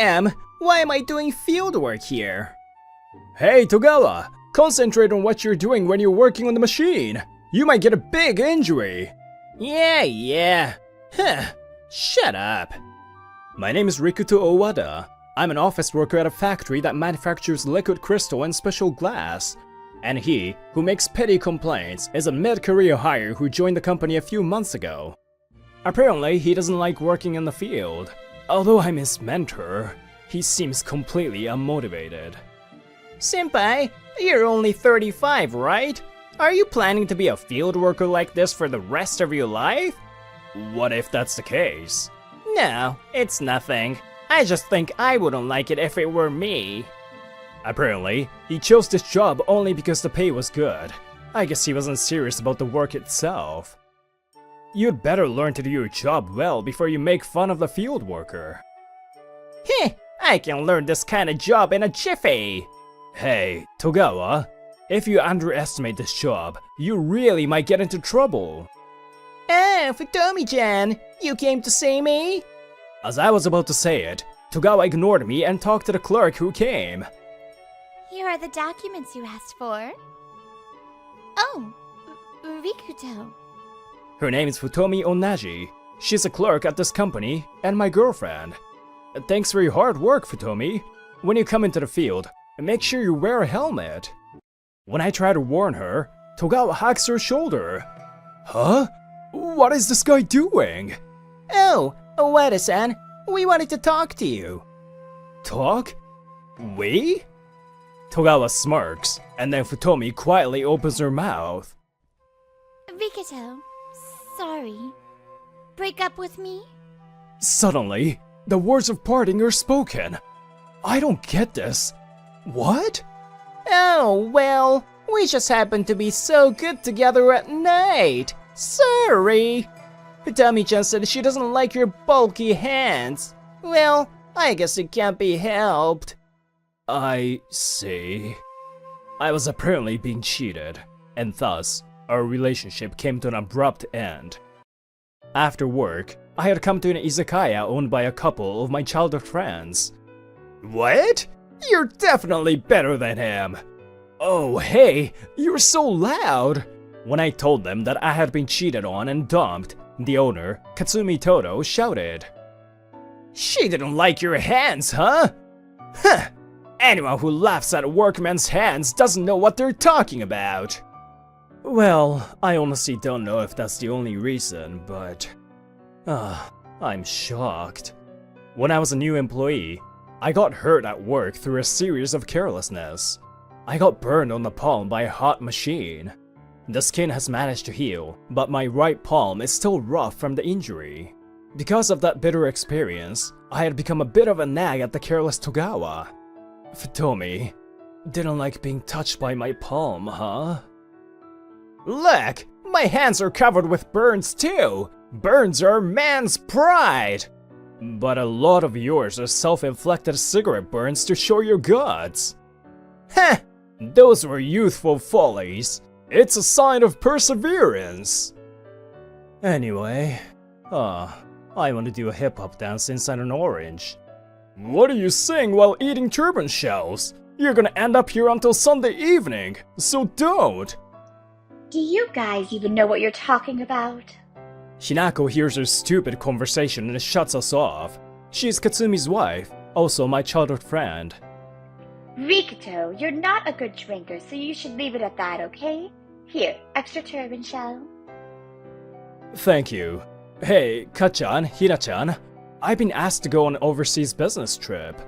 Damn! Why am I doing fieldwork here? Hey, Togawa! Concentrate on what you're doing when you're working on the machine! You might get a big injury! Yeah. Huh. Shut up. My name is Rikuto Owada. I'm an office worker at a factory that manufactures liquid crystal and special glass. And he, who makes petty complaints, is a mid-career hire who joined the company a few months ago. Apparently, he doesn't like working in the field. Although I'm his mentor, he seems completely unmotivated. Senpai, you're only 35, right? Are you planning to be a field worker like this for the rest of your life? What if that's the case? No, it's nothing. I just think I wouldn't like it if it were me. Apparently, he chose this job only because the pay was good. I guess he wasn't serious about the work itself. You'd better learn to do your job well before you make fun of the field worker. Heh, I can learn this kind of job in a jiffy! Hey, Togawa, if you underestimate this job, you really might get into trouble. Oh, Futomi-chan, you came to see me? As I was about to say it, Togawa ignored me and talked to the clerk who came. Here are the documents you asked for. Oh, Rikuto. Her name is Futomi Onaji. She's a clerk at this company and my girlfriend. Thanks for your hard work, Futomi. When you come into the field, make sure you wear a helmet. When I try to warn her, Togawa hacks her shoulder. Huh? What is this guy doing? Oh, Ueda-san, we wanted to talk to you. Talk? We? Togawa smirks, and then Futomi quietly opens her mouth. Rikuto, sorry. Break up with me? Suddenly, the words of parting are spoken. I don't get this. What? Oh, well, we just happen to be so good together at night. Sorry. Futomi-chan said she doesn't like your bulky hands. Well, I guess it can't be helped. I see. I was apparently being cheated, and thus, our relationship came to an abrupt end. After work, I had come to an izakaya owned by a couple of my childhood friends. What? You're definitely better than him! Oh, hey, you're so loud! When I told them that I had been cheated on and dumped, the owner, Katsumi Todo, shouted. She didn't like your hands, huh? Huh! Anyone who laughs at workmen's hands doesn't know what they're talking about. Well, I honestly don't know if that's the only reason, but... I'm shocked. When I was a new employee, I got hurt at work through a series of carelessness. I got burned on the palm by a hot machine. The skin has managed to heal, but my right palm is still rough from the injury. Because of that bitter experience, I had become a bit of a nag at the careless Togawa. Futomi, didn't like being touched by my palm, huh? Look! My hands are covered with burns too! Burns are man's pride! But a lot of yours are self-inflicted cigarette burns to show your guts. Heh! Those were youthful follies. It's a sign of perseverance. Anyway, I want to do a hip-hop dance inside an orange. What are you saying while eating turban shells? You're gonna end up here until Sunday evening, so don't! Do you guys even know what you're talking about? Hinako hears our stupid conversation and shuts us off. She's Katsumi's wife, also my childhood friend. Rikuto, you're not a good drinker, so you should leave it at that, okay? Here, extra turban shell. Thank you. Hey, Ka-chan, Hina-chan. I've been asked to go on an overseas business trip.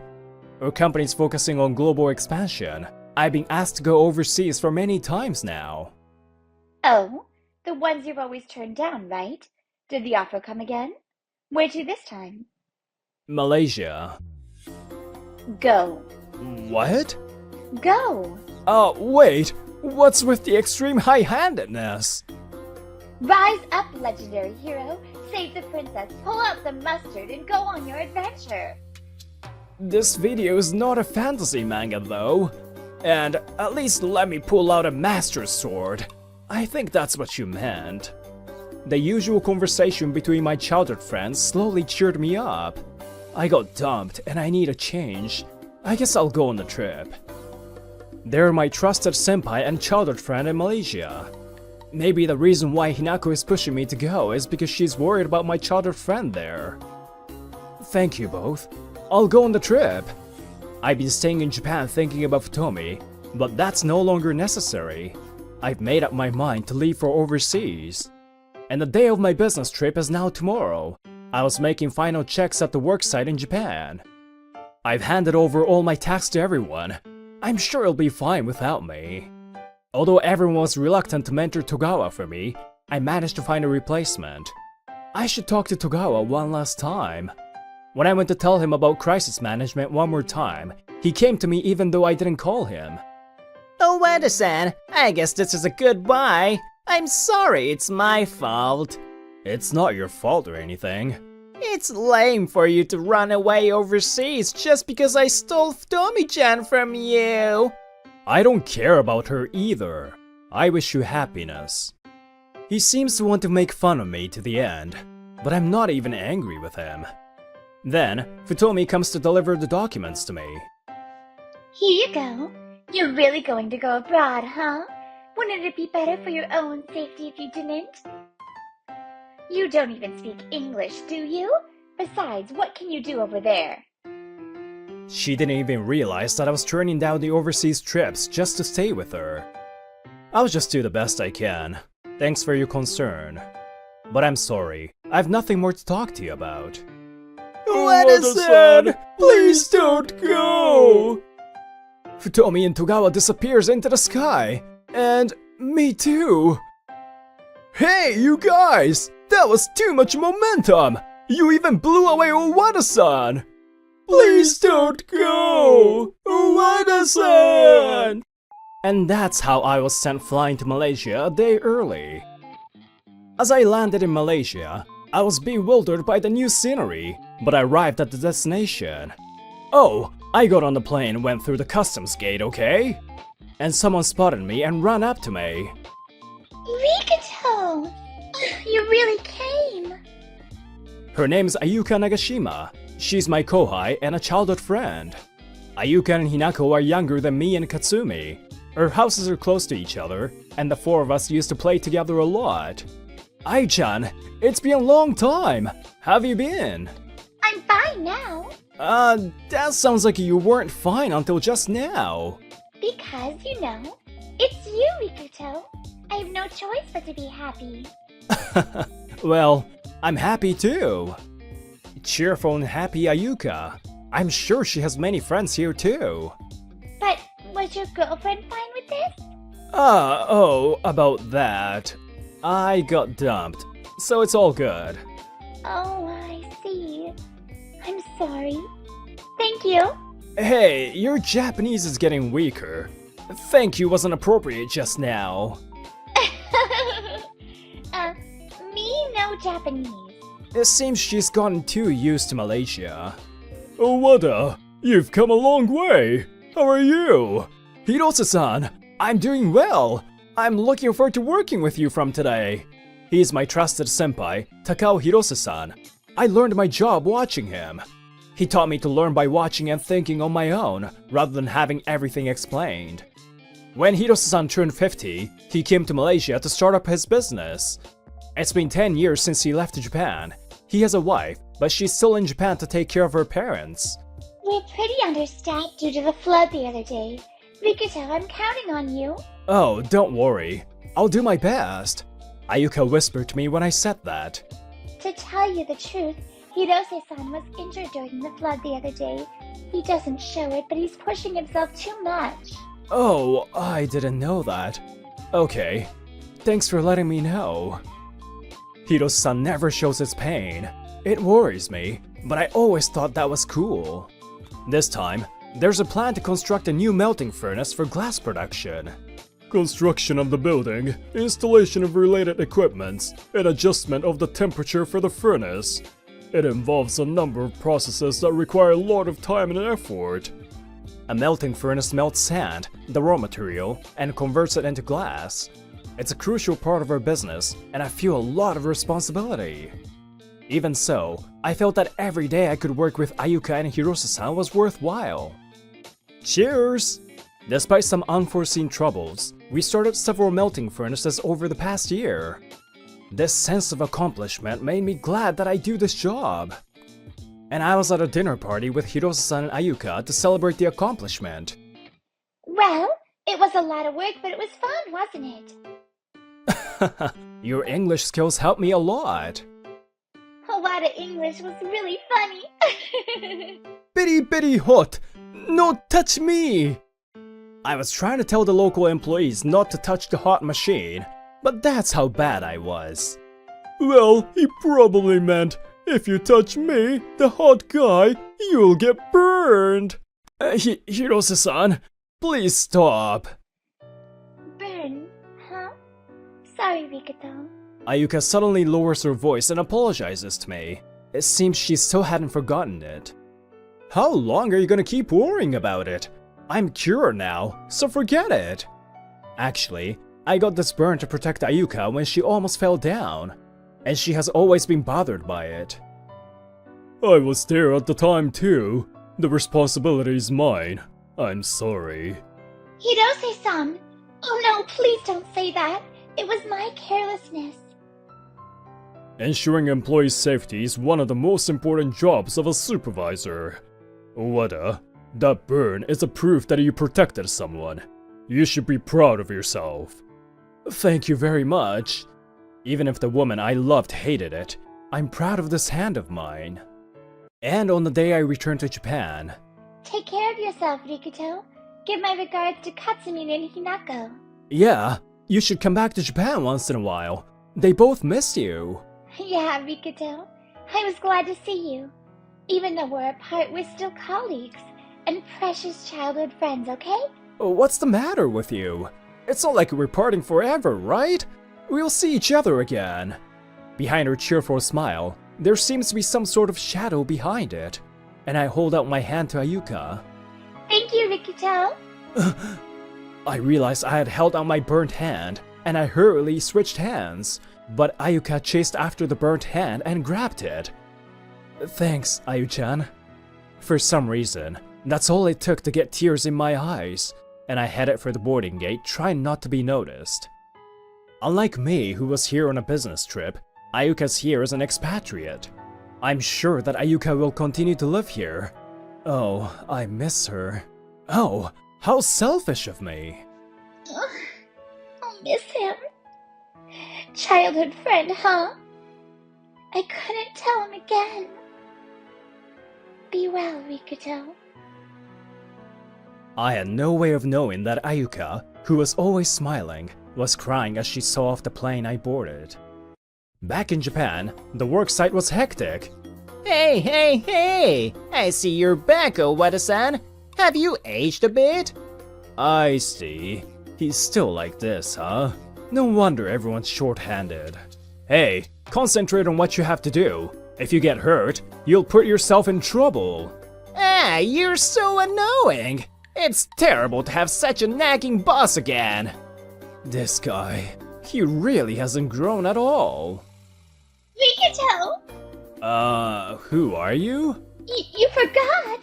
Our company's focusing on global expansion. I've been asked to go overseas for many times now. Oh, the ones you've always turned down, right? Did the offer come again? Where to this time? Malaysia. Go. What? Go! Oh, wait! What's with the extreme high-handedness? Rise up, legendary hero! Save the princess, pull out the mustard, and go on your adventure! This video is not a fantasy manga though. And at least let me pull out a master sword. I think that's what you meant. The usual conversation between my childhood friends slowly cheered me up. I got dumped and I need a change. I guess I'll go on the trip. They're my trusted senpai and childhood friend in Malaysia. Maybe the reason why Hinako is pushing me to go is because she's worried about my childhood friend there. Thank you both. I'll go on the trip. I've been staying in Japan thinking about Futomi, but that's no longer necessary. I've made up my mind to leave for overseas. And the day of my business trip is now tomorrow. I was making final checks at the worksite in Japan. I've handed over all my tasks to everyone. I'm sure it'll be fine without me. Although everyone was reluctant to mentor Togawa for me, I managed to find a replacement. I should talk to Togawa one last time. When I went to tell him about crisis management one more time, he came to me even though I didn't call him. Oh, Wada-san, I guess this is a goodbye. I'm sorry, it's my fault. It's not your fault or anything. It's lame for you to run away overseas just because I stole Futomi-chan from you. I don't care about her either. I wish you happiness. He seems to want to make fun of me to the end, but I'm not even angry with him. Then, Futomi comes to deliver the documents to me. Here you go. You're really going to go abroad, huh? Wouldn't it be better for your own safety if you didn't? You don't even speak English, do you? Besides, what can you do over there? She didn't even realize that I was turning down the overseas trips just to stay with her. I'll just do the best I can. Thanks for your concern. But I'm sorry, I have nothing more to talk to you about. Wada-san, please don't go! Futomi and Togawa disappears into the sky. And me too. Hey, you guys! That was too much momentum! You even blew away Owada-san! Please don't go! Owada-san! And that's how I was sent flying to Malaysia a day early. As I landed in Malaysia, I was bewildered by the new scenery, but I arrived at the destination. Oh, I got on the plane and went through the customs gate, okay? And someone spotted me and ran up to me. Rikuto! You really came! Her name's Ayuka Nagashima. She's my kohai and a childhood friend. Ayuka and Hinako are younger than me and Katsumi. Our houses are close to each other, and the four of us used to play together a lot. Ai-chan, it's been a long time! How have you been? I'm fine now. That sounds like you weren't fine until just now. Because, you know, it's you, Rikuto. I have no choice but to be happy. Well, I'm happy too. Cheerful and happy Ayuka. I'm sure she has many friends here too. But was your girlfriend fine with this? Oh, about that. I got dumped, so it's all good. Oh, I see. I'm sorry. Thank you. Hey, your Japanese is getting weaker. Thank you wasn't appropriate just now. Me no Japanese. It seems she's gotten too used to Malaysia. Oh, Wada, you've come a long way. How are you? Hirose-san, I'm doing well. I'm looking forward to working with you from today. He's my trusted senpai, Takao Hirose-san. I learned my job watching him. He taught me to learn by watching and thinking on my own, rather than having everything explained. When Hirose-san turned 50, he came to Malaysia to start up his business. It's been 10 years since he left Japan. He has a wife, but she's still in Japan to take care of her parents. We're pretty understaffed due to the flood the other day. Rikuto, I'm counting on you. Oh, don't worry. I'll do my best. Ayuka whispered to me when I said that. To tell you the truth, Hirose-san was injured during the flood the other day. He doesn't show it, but he's pushing himself too much. Oh, I didn't know that. Okay. Thanks for letting me know. Hirose-san never shows his pain. It worries me, but I always thought that was cool. This time, there's a plan to construct a new melting furnace for glass production. Construction of the building, installation of related equipments, and adjustment of the temperature for the furnace. It involves a number of processes that require a lot of time and effort. A melting furnace melts sand, the raw material, and converts it into glass. It's a crucial part of our business, and I feel a lot of responsibility. Even so, I felt that every day I could work with Ayuka and Hirose-san was worthwhile. Cheers! Despite some unforeseen troubles, we started several melting furnaces over the past year. This sense of accomplishment made me glad that I do this job. And I was at a dinner party with Hirose-san and Ayuka to celebrate the accomplishment. Well, it was a lot of work, but it was fun, wasn't it? Your English skills helped me a lot. A lot of English was really funny. Bitty bitty hot! No touch me! I was trying to tell the local employees not to touch the hot machine, but that's how bad I was. Well, he probably meant, if you touch me, the hot guy, you'll get burned. Hirose-san, please stop. Burn, huh? Sorry, Rikuto. Ayuka suddenly lowers her voice and apologizes to me. It seems she still hadn't forgotten it. How long are you gonna keep worrying about it? I'm cured now, so forget it. Actually, I got this burn to protect Ayuka when she almost fell down, and she has always been bothered by it. I was there at the time too. The responsibility is mine. I'm sorry. Hirose-san! Oh no, please don't say that. It was my carelessness. Ensuring employee safety is one of the most important jobs of a supervisor. Wada, that burn is a proof that you protected someone. You should be proud of yourself. Thank you very much. Even if the woman I loved hated it, I'm proud of this hand of mine. And on the day I returned to Japan... Take care of yourself, Rikuto. Give my regards to Katsumine and Hinako. Yeah, you should come back to Japan once in a while. They both miss you. Yeah, Rikuto. I was glad to see you. Even though we're apart, we're still colleagues. And precious childhood friends, okay? What's the matter with you? It's not like we're parting forever, right? We'll see each other again. Behind her cheerful smile, there seems to be some sort of shadow behind it. And I hold out my hand to Ayuka. Thank you, Rikuto. I realized I had held out my burnt hand, and I hurriedly switched hands. But Ayuka chased after the burnt hand and grabbed it. Thanks, Ayu-chan. For some reason, that's all it took to get tears in my eyes, and I headed for the boarding gate, trying not to be noticed. Unlike me, who was here on a business trip, Ayuka's here as an expatriate. I'm sure that Ayuka will continue to live here. Oh, I miss her. Oh, how selfish of me. I'll miss him. Childhood friend, huh? I couldn't tell him again. Be well, Rikuto. I had no way of knowing that Ayuka, who was always smiling, was crying as she saw off the plane I boarded. Back in Japan, the work site was hectic. Hey! I see you're back, Owada-san. Have you aged a bit? I see. He's still like this, huh? No wonder everyone's short-handed. Hey, concentrate on what you have to do. If you get hurt, you'll put yourself in trouble. Ah, you're so annoying. It's terrible to have such a nagging boss again. This guy, he really hasn't grown at all. Rikuto! Who are you? You forgot!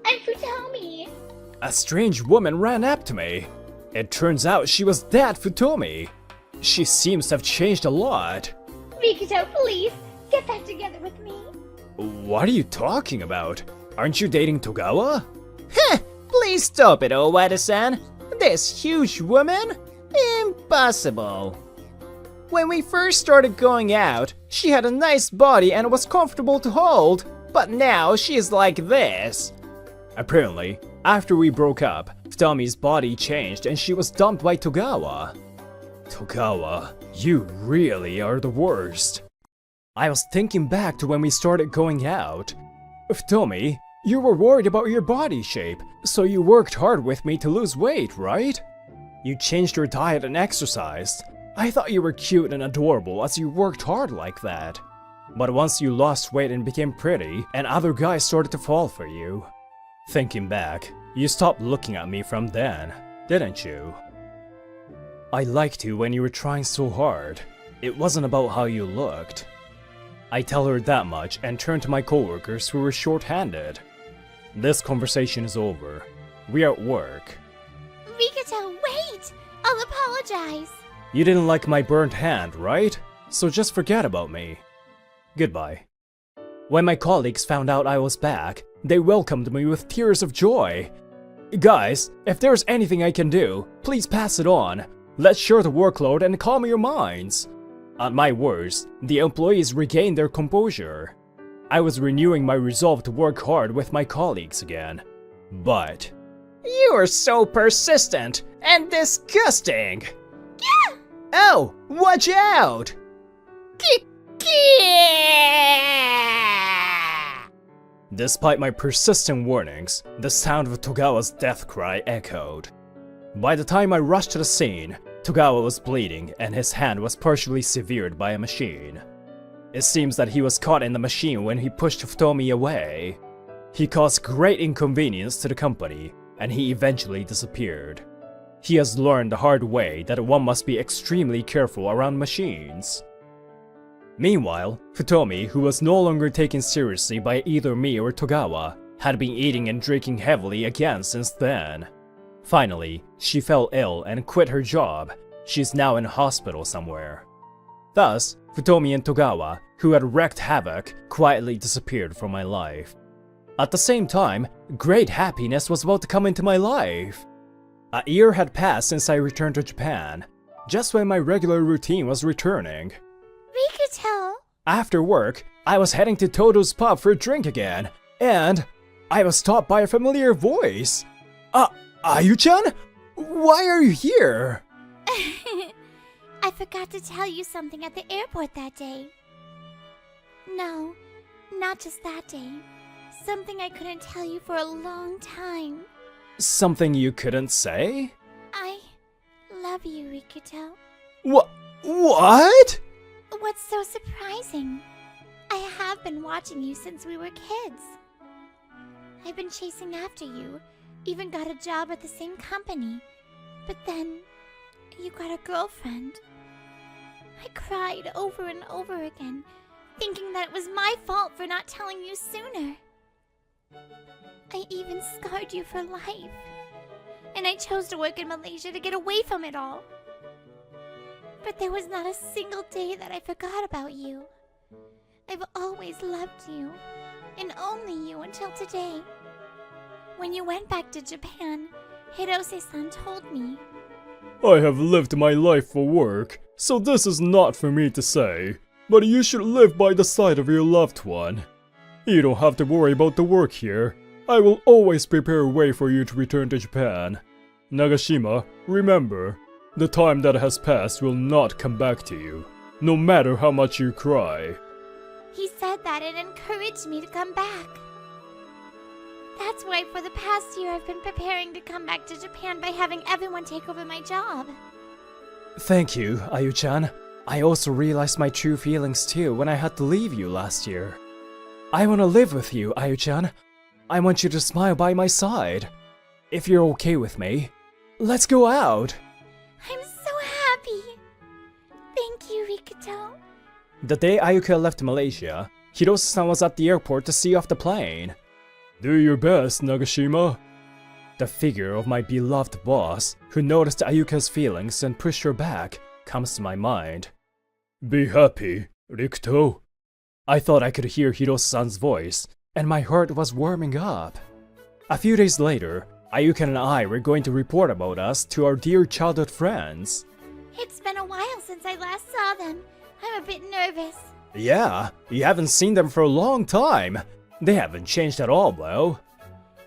I'm Futomi. A strange woman ran up to me. It turns out she was that Futomi. She seems to have changed a lot. Rikuto, please, get back together with me. What are you talking about? Aren't you dating Togawa? Heh! Please stop it, Owada-san. This huge woman? Impossible. When we first started going out, she had a nice body and was comfortable to hold, but now she's like this. Apparently, after we broke up, Futomi's body changed and she was dumped by Togawa. Togawa, you really are the worst. I was thinking back to when we started going out. Futomi, you were worried about your body shape, so you worked hard with me to lose weight, right? You changed your diet and exercised. I thought you were cute and adorable as you worked hard like that. But once you lost weight and became pretty, and other guys started to fall for you. Thinking back, you stopped looking at me from then, didn't you? I liked you when you were trying so hard. It wasn't about how you looked. I tell her that much and turn to my coworkers who were short-handed. This conversation is over. We are at work. Rikito, wait! I'll apologize. You didn't like my burnt hand, right? So just forget about me. Goodbye. When my colleagues found out I was back, they welcomed me with tears of joy. Guys, if there's anything I can do, please pass it on. Let's share the workload and calm your minds. At my worst, the employees regained their composure. I was renewing my resolve to work hard with my colleagues again. But... You are so persistent and disgusting! Yeah! Oh, watch out! Despite my persistent warnings, the sound of Togawa's death cry echoed. By the time I rushed to the scene, Togawa was bleeding and his hand was partially severed by a machine. It seems that he was caught in the machine when he pushed Futomi away. He caused great inconvenience to the company, and he eventually disappeared. He has learned the hard way that one must be extremely careful around machines. Meanwhile, Futomi, who was no longer taken seriously by either me or Togawa, had been eating and drinking heavily again since then. Finally, she fell ill and quit her job. She's now in a hospital somewhere. Thus, Futomi and Togawa, who had wreaked havoc, quietly disappeared from my life. At the same time, great happiness was about to come into my life. A year had passed since I returned to Japan, just when my regular routine was returning. Rikito! After work, I was heading to Todo's pub for a drink again, and I was stopped by a familiar voice. Ayu-chan? Why are you here? I forgot to tell you something at the airport that day. No, not just that day. Something I couldn't tell you for a long time. Something you couldn't say? I love you, Rikito. What? What's so surprising? I have been watching you since we were kids. I've been chasing after you, even got a job at the same company. But then, you got a girlfriend. I cried over and over again, thinking that it was my fault for not telling you sooner. I even scarred you for life. And I chose to work in Malaysia to get away from it all. But there was not a single day that I forgot about you. I've always loved you, and only you until today. When you went back to Japan, Hirose-san told me. I have lived my life for work, so this is not for me to say. But you should live by the side of your loved one. You don't have to worry about the work here. I will always prepare a way for you to return to Japan. Nagashima, remember, the time that has passed will not come back to you, no matter how much you cry. He said that and encouraged me to come back. That's why for the past year I've been preparing to come back to Japan by having everyone take over my job. Thank you, Ayu-chan. I also realized my true feelings too when I had to leave you last year. I want to live with you, Ayu-chan. I want you to smile by my side. If you're okay with me, let's go out. I'm so happy. Thank you, Rikito. The day Ayuka left Malaysia, Hirose-san was at the airport to see off the plane. Do your best, Nagashima. The figure of my beloved boss, who noticed Ayuka's feelings and pushed her back, comes to my mind. Be happy, Rikito. I thought I could hear Hirose-san's voice, and my heart was warming up. A few days later, Ayuka and I were going to report about us to our dear childhood friends. It's been a while since I last saw them. I'm a bit nervous. Yeah, you haven't seen them for a long time. They haven't changed at all, though.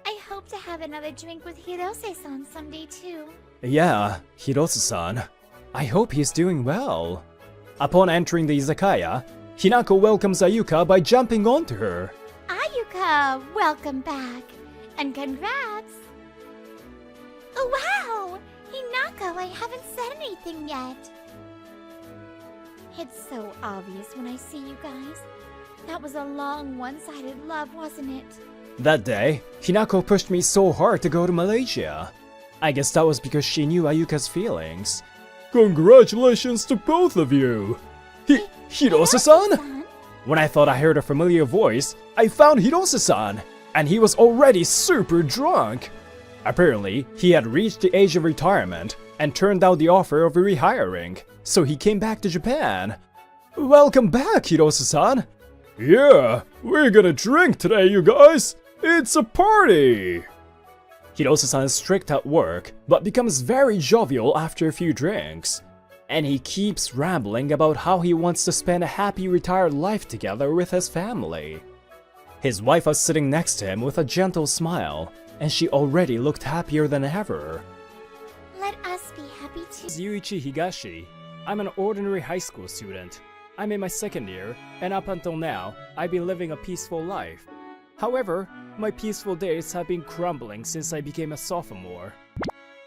I hope to have another drink with Hirose-san someday too. Yeah, Hirose-san. I hope he's doing well. Upon entering the izakaya, Hinako welcomes Ayuka by jumping onto her. Ayuka, welcome back. And congrats. Oh wow! Hinako, I haven't said anything yet. It's so obvious when I see you guys. That was a long, one-sided love, wasn't it? That day, Hinako pushed me so hard to go to Malaysia. I guess that was because she knew Ayuka's feelings. Congratulations to both of you! Hirose-san? When I thought I heard a familiar voice, I found Hirose-san, and he was already super drunk. Apparently, he had reached the age of retirement and turned down the offer of rehiring, so he came back to Japan. Welcome back, Hirose-san. Yeah, we're gonna drink today, you guys. It's a party. Hirose-san is strict at work, but becomes very jovial after a few drinks. And he keeps rambling about how he wants to spend a happy retired life together with his family. His wife was sitting next to him with a gentle smile, and she already looked happier than ever. Let us be happy too. Yuichi Higashi. I'm an ordinary high school student. I'm in my second year, and up until now, I've been living a peaceful life. However, my peaceful days have been crumbling since I became a sophomore.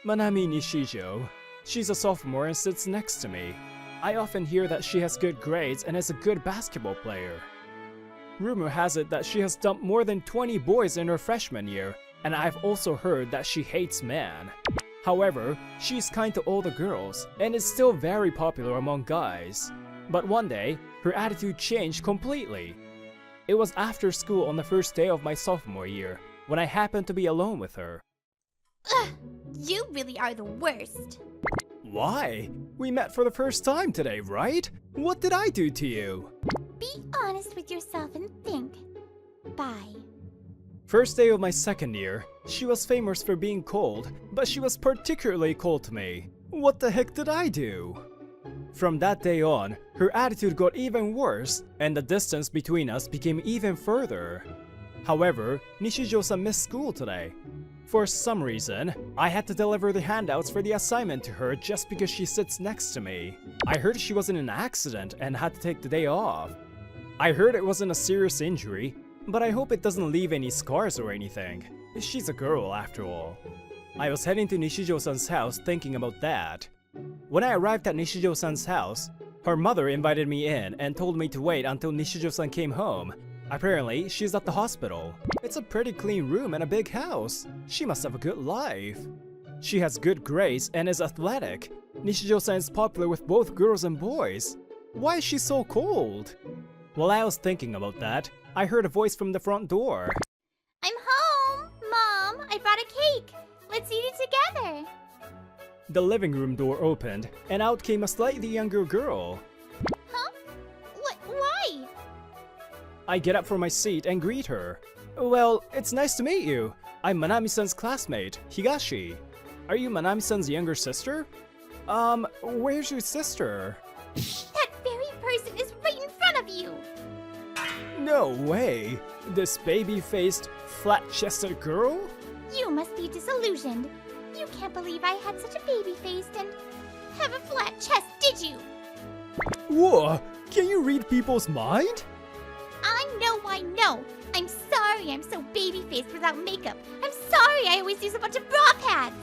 Manami Nishijo. She's a sophomore and sits next to me. I often hear that she has good grades and is a good basketball player. Rumor has it that she has dumped more than 20 boys in her freshman year, and I've also heard that she hates men. However, she's kind to all the girls, and is still very popular among guys. But one day, her attitude changed completely. It was after school on the first day of my sophomore year, when I happened to be alone with her. Ugh, you really are the worst. Why? We met for the first time today, right? What did I do to you? Be honest with yourself and think. Bye. First day of my second year, she was famous for being cold, but she was particularly cold to me. What the heck did I do? From that day on, her attitude got even worse, and the distance between us became even further. However, Nishijo-san missed school today. For some reason, I had to deliver the handouts for the assignment to her just because she sits next to me. I heard she was in an accident and had to take the day off. I heard it wasn't a serious injury, but I hope it doesn't leave any scars or anything. She's a girl after all. I was heading to Nishijo-san's house thinking about that. When I arrived at Nishijo-san's house, her mother invited me in and told me to wait until Nishijo-san came home. Apparently, she's at the hospital. It's a pretty clean room and a big house. She must have a good life. She has good grades and is athletic. Nishijo-san is popular with both girls and boys. Why is she so cold? While I was thinking about that, I heard a voice from the front door. I'm home! Mom, I brought a cake! Let's eat it together! The living room door opened, and out came a slightly younger girl. Huh? Why? I get up from my seat and greet her. Well, it's nice to meet you. I'm Manami-san's classmate, Higashi. Are you Manami-san's younger sister? Where's your sister? That very person is right in front of you! No way! This baby-faced, flat-chested girl? You must be disillusioned. You can't believe I had such a baby-faced and have a flat chest, did you? Whoa! Can you read people's mind? I know. I'm sorry I'm so baby-faced without makeup. I'm sorry I always use a bunch of bra pads.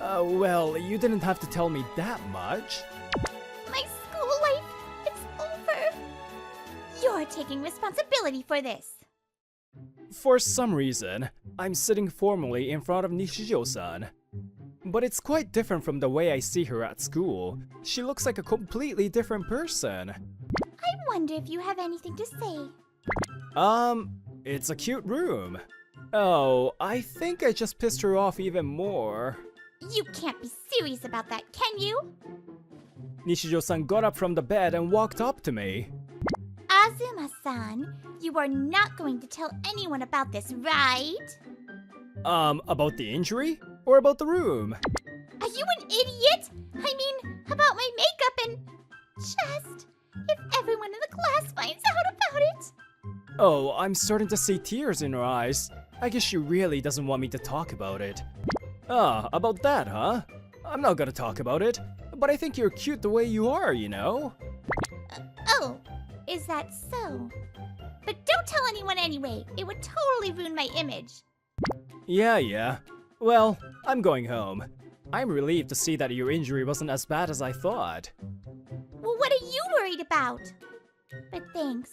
Well, you didn't have to tell me that much. My school life, it's over. You're taking responsibility for this. For some reason, I'm sitting formally in front of Nishijo-san. But it's quite different from the way I see her at school. She looks like a completely different person. I wonder if you have anything to say. It's a cute room. Oh, I think I just pissed her off even more. You can't be serious about that, can you? Nishijo-san got up from the bed and walked up to me. Azuma-san, you are not going to tell anyone about this, right? About the injury? Or about the room? Are you an idiot? I mean, about my makeup and chest. If everyone in the class finds out about it. Oh, I'm starting to see tears in her eyes. I guess she really doesn't want me to talk about it. Ah, about that, huh? I'm not gonna talk about it, but I think you're cute the way you are, you know? Oh, is that so? But don't tell anyone anyway. It would totally ruin my image. Yeah. Well, I'm going home. I'm relieved to see that your injury wasn't as bad as I thought. Well, what are you worried about? But thanks.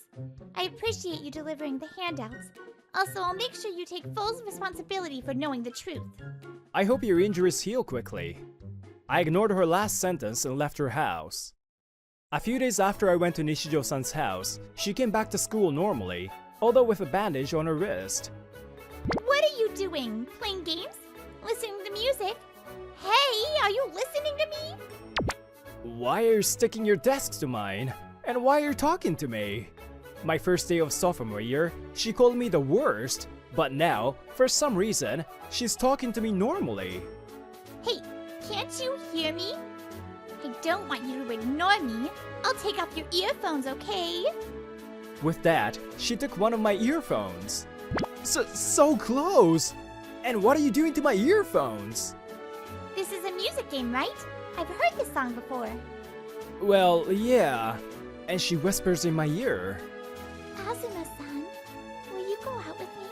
I appreciate you delivering the handouts. Also, I'll make sure you take full responsibility for knowing the truth. I hope your injuries heal quickly. I ignored her last sentence and left her house. A few days after I went to Nishijo-san's house, she came back to school normally, although with a bandage on her wrist. What are you doing? Playing games? Listening to music? Hey, are you listening to me? Why are you sticking your desk to mine? And why are you talking to me? My first day of sophomore year, she called me the worst, but now, for some reason, she's talking to me normally. Hey, can't you hear me? I don't want you to ignore me. I'll take off your earphones, okay? With that, she took one of my earphones. So close! And what are you doing to my earphones? This is a music game, right? I've heard this song before. Well, yeah. And she whispers in my ear. Azuma-san, will you go out with me?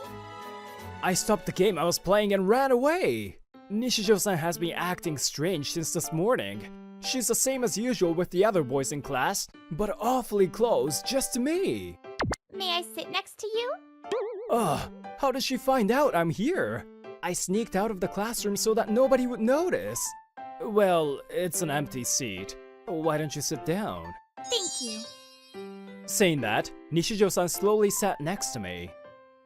I stopped the game I was playing and ran away. Nishijo-san has been acting strange since this morning. She's the same as usual with the other boys in class, but awfully close just to me. May I sit next to you? Ugh, how did she find out I'm here? I sneaked out of the classroom so that nobody would notice. Well, it's an empty seat. Why don't you sit down? Thank you. Saying that, Nishijo-san slowly sat next to me.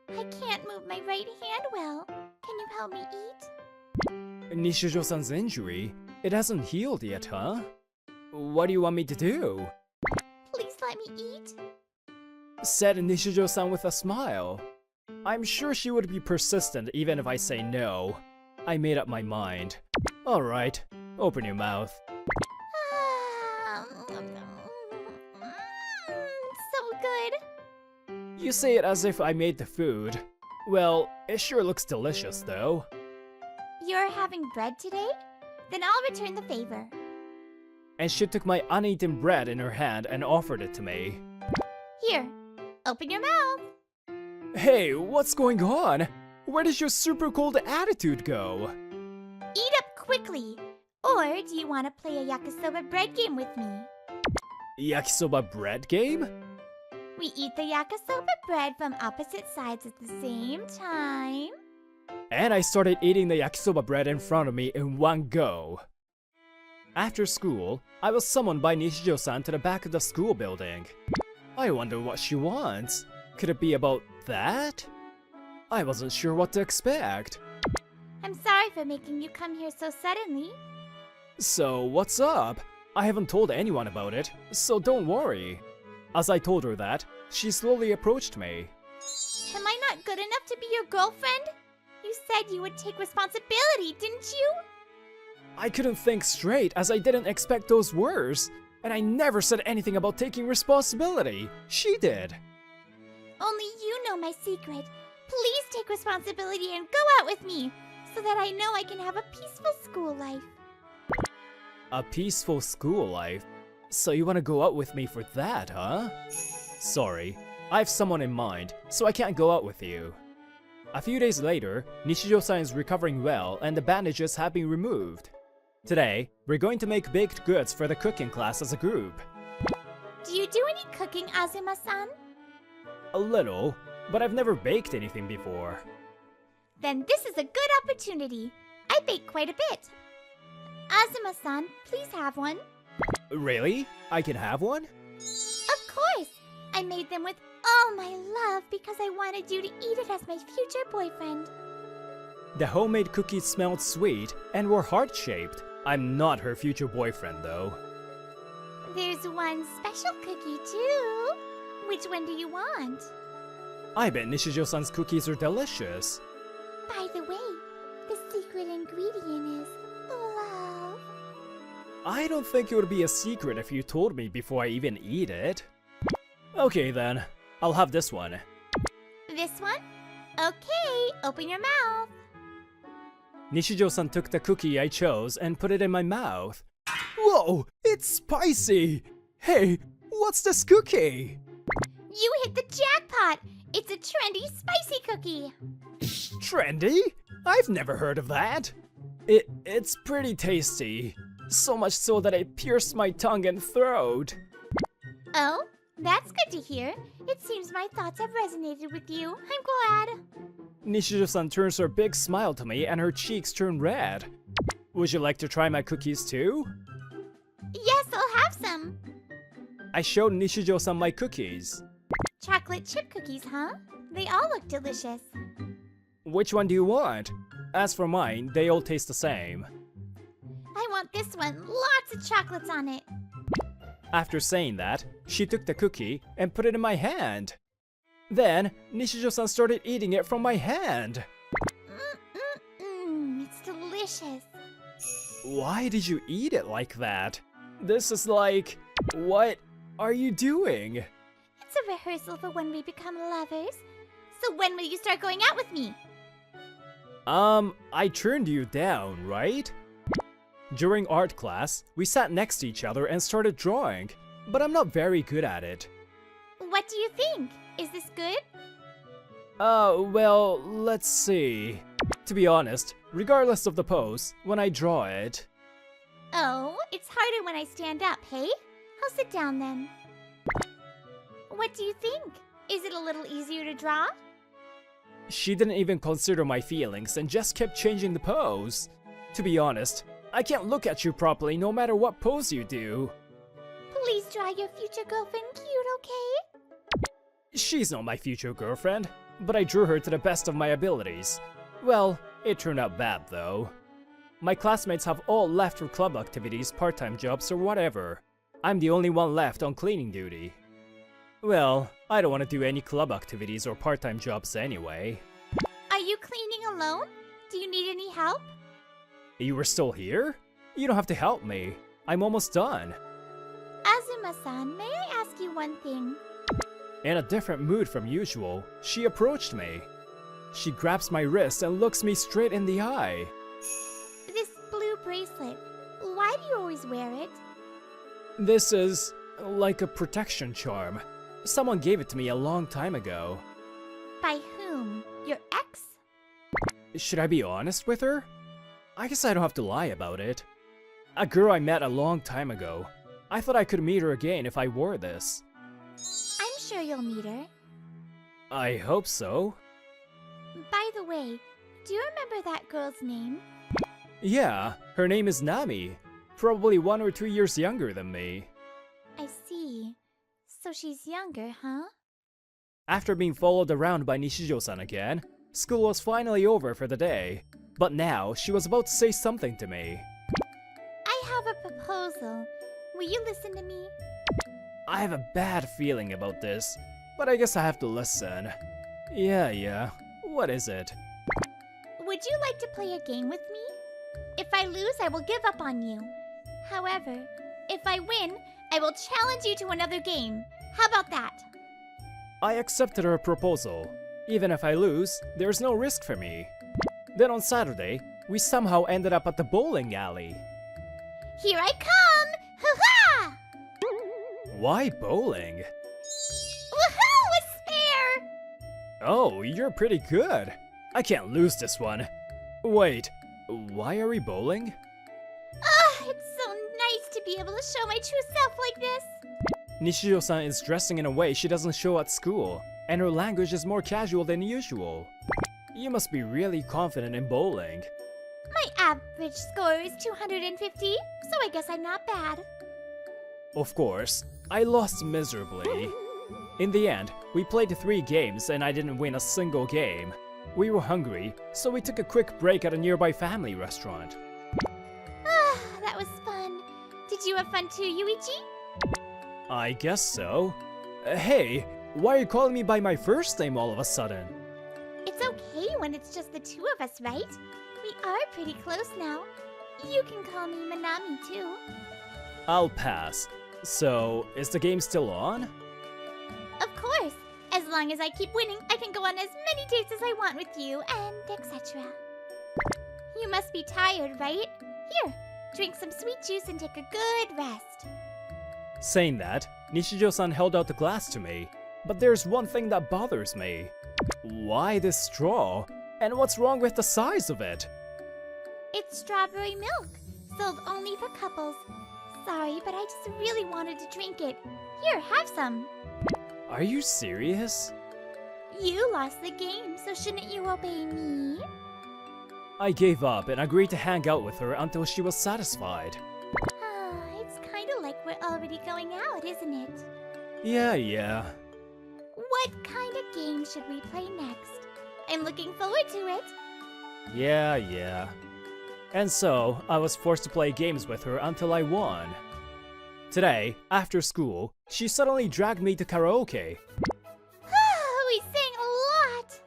I can't move my right hand well. Can you help me eat? Nishijo-san's injury? It hasn't healed yet, huh? What do you want me to do? Please let me eat. Said Nishijo-san with a smile. I'm sure she would be persistent even if I say no. I made up my mind. Alright, open your mouth. So good. You say it as if I made the food. Well, it sure looks delicious though. You're having bread today? Then I'll return the favor. And she took my uneaten bread in her hand and offered it to me. Here, open your mouth. Hey, what's going on? Where does your super cold attitude go? Eat up quickly. Or do you want to play a yakisoba bread game with me? Yakisoba bread game? We eat the yakisoba bread from opposite sides at the same time. And I started eating the yakisoba bread in front of me in one go. After school, I was summoned by Nishijo-san to the back of the school building. I wonder what she wants. Could it be about that? I wasn't sure what to expect. I'm sorry for making you come here so suddenly. So, what's up? I haven't told anyone about it, so don't worry. As I told her that, she slowly approached me. Am I not good enough to be your girlfriend? You said you would take responsibility, didn't you? I couldn't think straight as I didn't expect those words. And I never said anything about taking responsibility. She did. Only you know my secret. Please take responsibility and go out with me, so that I know I can have a peaceful school life. A peaceful school life? So you want to go out with me for that, huh? Sorry, I have someone in mind, so I can't go out with you. A few days later, Nishijo-san is recovering well and the bandages have been removed. Today, we're going to make baked goods for the cooking class as a group. Do you do any cooking, Azuma-san? A little, but I've never baked anything before. Then this is a good opportunity. I bake quite a bit. Azuma-san, please have one. Really? I can have one? Of course! I made them with all my love because I wanted you to eat it as my future boyfriend. The homemade cookies smelled sweet and were heart-shaped. I'm not her future boyfriend, though. There's one special cookie, too. Which one do you want? I bet Nishijo-san's cookies are delicious. By the way, the secret ingredient is love. I don't think it would be a secret if you told me before I even eat it. Okay then, I'll have this one. This one? Okay, open your mouth. Nishijo-san took the cookie I chose and put it in my mouth. Whoa, it's spicy! Hey, what's this cookie? You hit the jackpot! It's a trendy spicy cookie! Trendy? I've never heard of that. It's pretty tasty. So much so that it pierced my tongue and throat. Oh, that's good to hear. It seems my thoughts have resonated with you. I'm glad. Nishijo-san turns her big smile to me and her cheeks turn red. Would you like to try my cookies too? Yes, I'll have some. I showed Nishijo-san my cookies. Chocolate chip cookies, huh? They all look delicious. Which one do you want? As for mine, they all taste the same. I want this one. Lots of chocolates on it. After saying that, she took the cookie and put it in my hand. Then, Nishijo-san started eating it from my hand. It's delicious. Why did you eat it like that? This is like... What are you doing? It's a rehearsal for when we become lovers. So when will you start going out with me? I turned you down, right? During art class, we sat next to each other and started drawing, but I'm not very good at it. What do you think? Is this good? Well, let's see. To be honest, regardless of the pose, when I draw it... Oh, it's harder when I stand up, hey? I'll sit down then. What do you think? Is it a little easier to draw? She didn't even consider my feelings and just kept changing the pose. To be honest, I can't look at you properly no matter what pose you do. Please draw your future girlfriend cute, okay? She's not my future girlfriend, but I drew her to the best of my abilities. Well, it turned out bad though. My classmates have all left for club activities, part-time jobs, or whatever. I'm the only one left on cleaning duty. Well, I don't want to do any club activities or part-time jobs anyway. Are you cleaning alone? Do you need any help? You were still here? You don't have to help me. I'm almost done. Azuma-san, may I ask you one thing? In a different mood from usual, she approached me. She grabs my wrist and looks me straight in the eye. This blue bracelet, why do you always wear it? This is like a protection charm. Someone gave it to me a long time ago. By whom? Your ex? Should I be honest with her? I guess I don't have to lie about it. A girl I met a long time ago. I thought I could meet her again if I wore this. I'm sure you'll meet her. I hope so. By the way, do you remember that girl's name? Yeah, her name is Nami. Probably 1 or 2 years younger than me. I see. So she's younger, huh? After being followed around by Nishijo-san again, school was finally over for the day. But now, she was about to say something to me. I have a proposal. Will you listen to me? I have a bad feeling about this, but I guess I have to listen. Yeah. What is it? Would you like to play a game with me? If I lose, I will give up on you. However, if I win, I will challenge you to another game. How about that? I accepted her proposal. Even if I lose, there's no risk for me. Then on Saturday, we somehow ended up at the bowling alley. Here I come! Ha-ha! Why bowling? Woohoo! A spare! Oh, you're pretty good. I can't lose this one. Wait, why are we bowling? It's so nice to be able to show my true self like this. Nishijo-san is dressing in a way she doesn't show at school, and her language is more casual than usual. You must be really confident in bowling. My average score is 250, so I guess I'm not bad. Of course, I lost miserably. In the end, we played 3 games and I didn't win a single game. We were hungry, so we took a quick break at a nearby family restaurant. That was fun. Did you have fun too, Yuichi? I guess so. Hey, why are you calling me by my first name all of a sudden? It's okay when it's just the two of us, right? We are pretty close now. You can call me Manami too. I'll pass. So, is the game still on? Of course. As long as I keep winning, I can go on as many dates as I want with you, and etc. You must be tired, right? Here, drink some sweet juice and take a good rest. Saying that, Nishijo-san held out the glass to me. But there's one thing that bothers me. Why this straw? And what's wrong with the size of it? It's strawberry milk, sold only for couples. Sorry, but I just really wanted to drink it. Here, have some. Are you serious? You lost the game, so shouldn't you obey me? I gave up and agreed to hang out with her until she was satisfied. It's kinda like we're already going out, isn't it? Yeah. What kind of game should we play next? I'm looking forward to it. Yeah. And so, I was forced to play games with her until I won. Today, after school, she suddenly dragged me to karaoke. We sang a lot.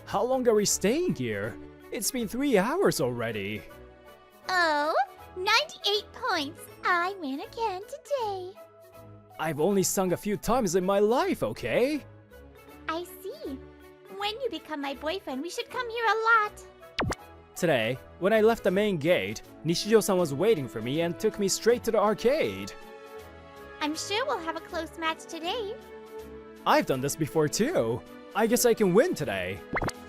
How long are we staying here? It's been 3 hours already. Oh, 98 points. I win again today. I've only sung a few times in my life, okay? I see. When you become my boyfriend, we should come here a lot. Today, when I left the main gate, Nishijo-san was waiting for me and took me straight to the arcade. I'm sure we'll have a close match today. I've done this before too. I guess I can win today.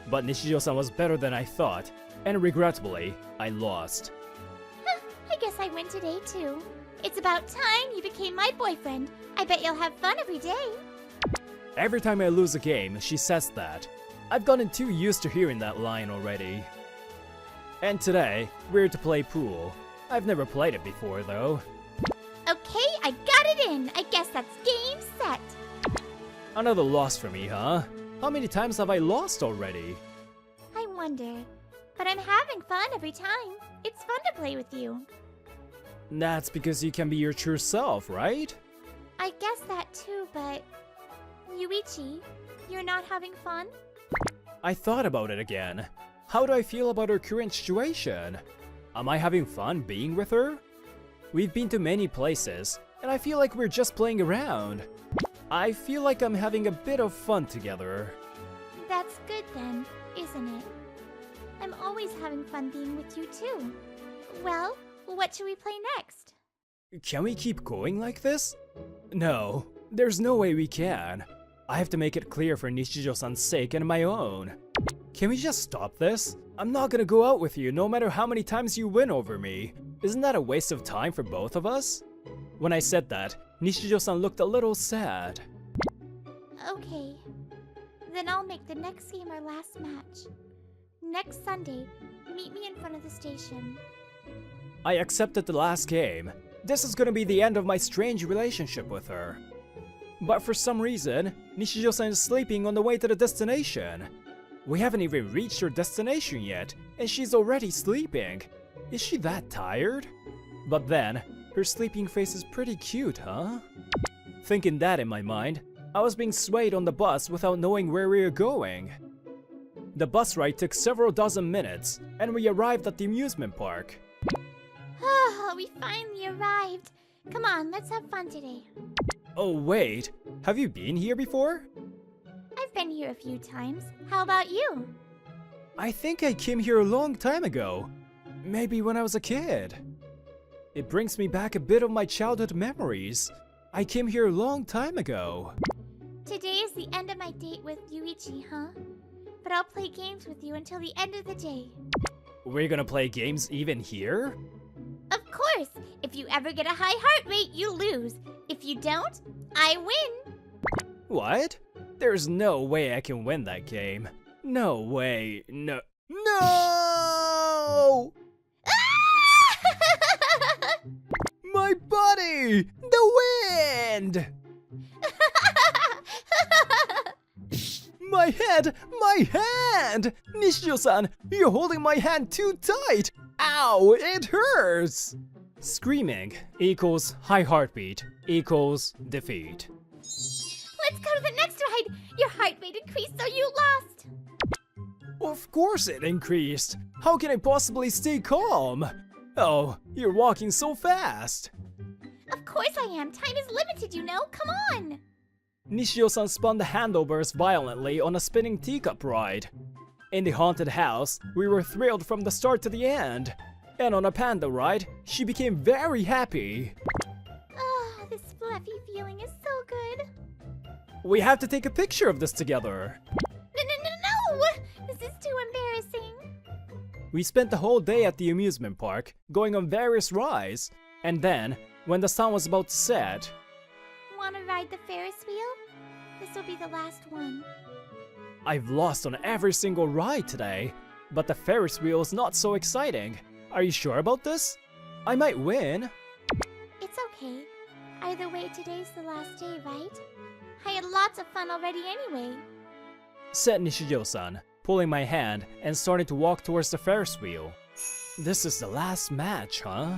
But Nishijo-san was better than I thought, and regrettably, I lost. I guess I win today too. It's about time you became my boyfriend. I bet you'll have fun every day. Every time I lose a game, she says that. I've gotten too used to hearing that line already. And today, we're to play pool. I've never played it before though. Okay, I got it in. I guess that's game set. Another loss for me, huh? How many times have I lost already? I wonder. But I'm having fun every time. It's fun to play with you. That's because you can be your true self, right? I guess that too, but... Yuichi, you're not having fun? I thought about it again. How do I feel about her current situation? Am I having fun being with her? We've been to many places, and I feel like we're just playing around. I feel like I'm having a bit of fun together. That's good then, isn't it? I'm always having fun being with you too. Well, what should we play next? Can we keep going like this? No, there's no way we can. I have to make it clear for Nishijo-san's sake and my own. Can we just stop this? I'm not gonna go out with you no matter how many times you win over me. Isn't that a waste of time for both of us? When I said that, Nishijo-san looked a little sad. Okay. Then I'll make the next game our last match. Next Sunday, meet me in front of the station. I accepted the last game. This is gonna be the end of my strange relationship with her. But for some reason, Nishijo-san is sleeping on the way to the destination. We haven't even reached her destination yet, and she's already sleeping. Is she that tired? But then, her sleeping face is pretty cute, huh? Thinking that in my mind, I was being swayed on the bus without knowing where we were going. The bus ride took several dozen minutes, and we arrived at the amusement park. Oh, we finally arrived. Come on, let's have fun today. Oh wait, have you been here before? I've been here a few times. How about you? I think I came here a long time ago. Maybe when I was a kid. It brings me back a bit of my childhood memories. I came here a long time ago. Today is the end of my date with Yuichi, huh? But I'll play games with you until the end of the day. We're gonna play games even here? Of course! If you ever get a high heart rate, you lose. If you don't, I win! What? There's no way I can win that game. No way. No. No! My body! The wind! My head! My hand! Nishijo-san, you're holding my hand too tight! Ow, it hurts! Screaming equals high heartbeat equals defeat. Let's go to the next ride! Your heart rate increased, so you lost! Of course it increased! How can I possibly stay calm? Oh, you're walking so fast! Of course I am! Time is limited, you know! Come on! Nishijo-san spun the handlebars violently on a spinning teacup ride. In the haunted house, we were thrilled from the start to the end. And on a panda ride, she became very happy. Ah, this fluffy feeling is so good. We have to take a picture of this together. No! This is too embarrassing. We spent the whole day at the amusement park, going on various rides. And then, when the sun was about to set... Wanna ride the Ferris wheel? This will be the last one. I've lost on every single ride today, but the Ferris wheel is not so exciting. Are you sure about this? I might win. It's okay. Either way, today's the last day, right? I had lots of fun already anyway. Said Nishijo-san, pulling my hand and starting to walk towards the Ferris wheel. This is the last match, huh?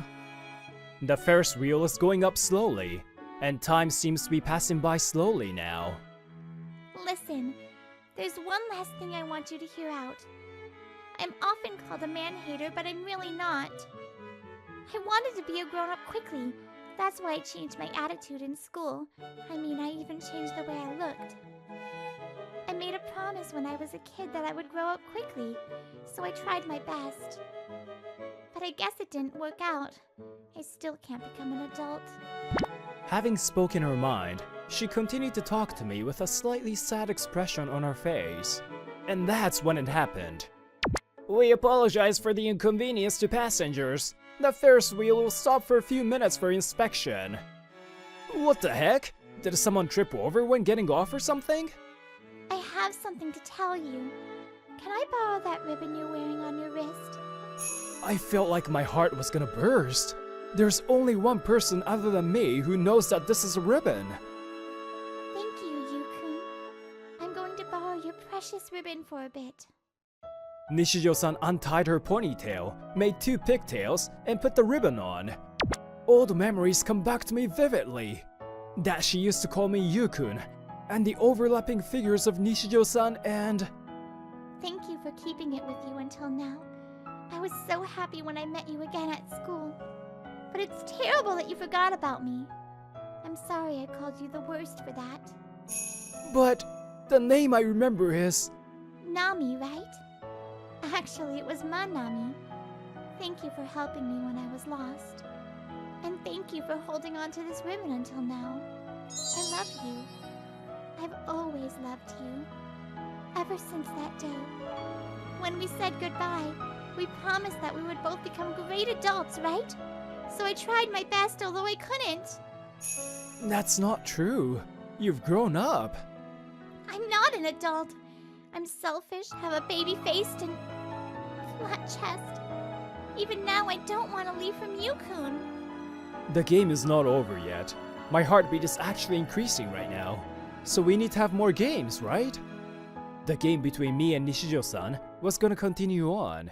The Ferris wheel is going up slowly, and time seems to be passing by slowly now. Listen, there's one last thing I want you to hear out. I'm often called a man-hater, but I'm really not. I wanted to be a grown-up quickly. That's why I changed my attitude in school. I mean, I even changed the way I looked. I made a promise when I was a kid that I would grow up quickly, so I tried my best. But I guess it didn't work out. I still can't become an adult. Having spoken her mind, she continued to talk to me with a slightly sad expression on her face. And that's when it happened. We apologize for the inconvenience to passengers. The Ferris wheel will stop for a few minutes for inspection. What the heck? Did someone trip over when getting off or something? I have something to tell you. Can I borrow that ribbon you're wearing on your wrist? I felt like my heart was gonna burst. There's only one person other than me who knows that this is a ribbon. Thank you, Yukun. I'm going to borrow your precious ribbon for a bit. Nishijo-san untied her ponytail, made 2 pigtails, and put the ribbon on. Old memories come back to me vividly. That she used to call me Yukun, and the overlapping figures of Nishijo-san and... Thank you for keeping it with you until now. I was so happy when I met you again at school. But it's terrible that you forgot about me. I'm sorry I called you the worst for that. But the name I remember is... Nami, right? Actually, it was Manami. Thank you for helping me when I was lost. And thank you for holding on to this ribbon until now. I love you. I've always loved you. Ever since that day. When we said goodbye, we promised that we would both become great adults, right? So I tried my best, although I couldn't. That's not true. You've grown up. I'm not an adult. I'm selfish, have a baby face, and flat chest. Even now, I don't want to leave from Yukun. The game is not over yet. My heartbeat is actually increasing right now. So we need to have more games, right? The game between me and Nishijo-san was gonna continue on.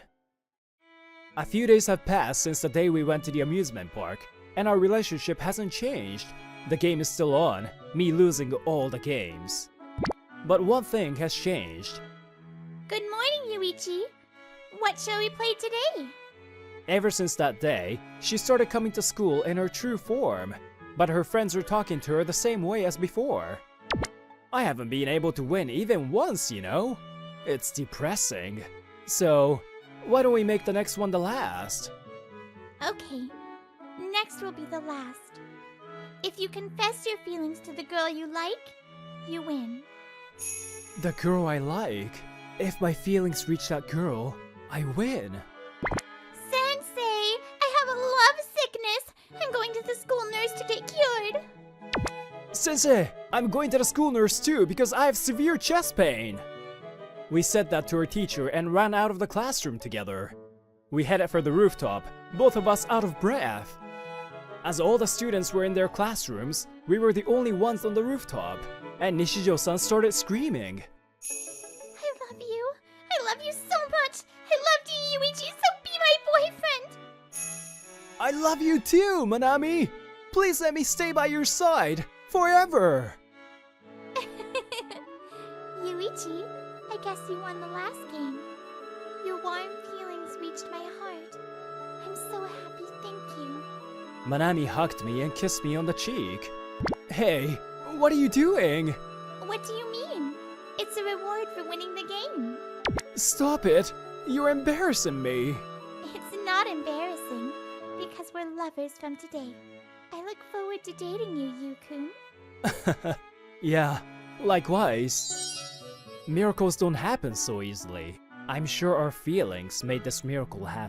A few days have passed since the day we went to the amusement park, and our relationship hasn't changed. The game is still on, me losing all the games. But one thing has changed. Good morning, Yuichi. What shall we play today? Ever since that day, she started coming to school in her true form, but her friends are talking to her the same way as before. I haven't been able to win even once, you know? It's depressing. So, why don't we make the next one the last? Okay, next will be the last. If you confess your feelings to the girl you like, you win. The girl I like. If my feelings reach that girl, I win. Sensei, I have a love sickness. I'm going to the school nurse to get cured. Sensei, I'm going to the school nurse too because I have severe chest pain. We said that to our teacher and ran out of the classroom together. We headed for the rooftop, both of us out of breath. As all the students were in their classrooms, we were the only ones on the rooftop, and Nishijo-san started screaming. I love you. I love you so much. I loved you, Yuichi, so be my boyfriend. I love you too, Manami! Please let me stay by your side, forever! Yuichi, I guess you won the last game. Your warm feelings reached my heart. I'm so happy, thank you. Manami hugged me and kissed me on the cheek. Hey, what are you doing? What do you mean? It's a reward for winning the game. Stop it! You're embarrassing me! It's not embarrassing, because we're lovers from today. I look forward to dating you, Yukun. Yeah, likewise. Miracles don't happen so easily. I'm sure our feelings made this miracle happen.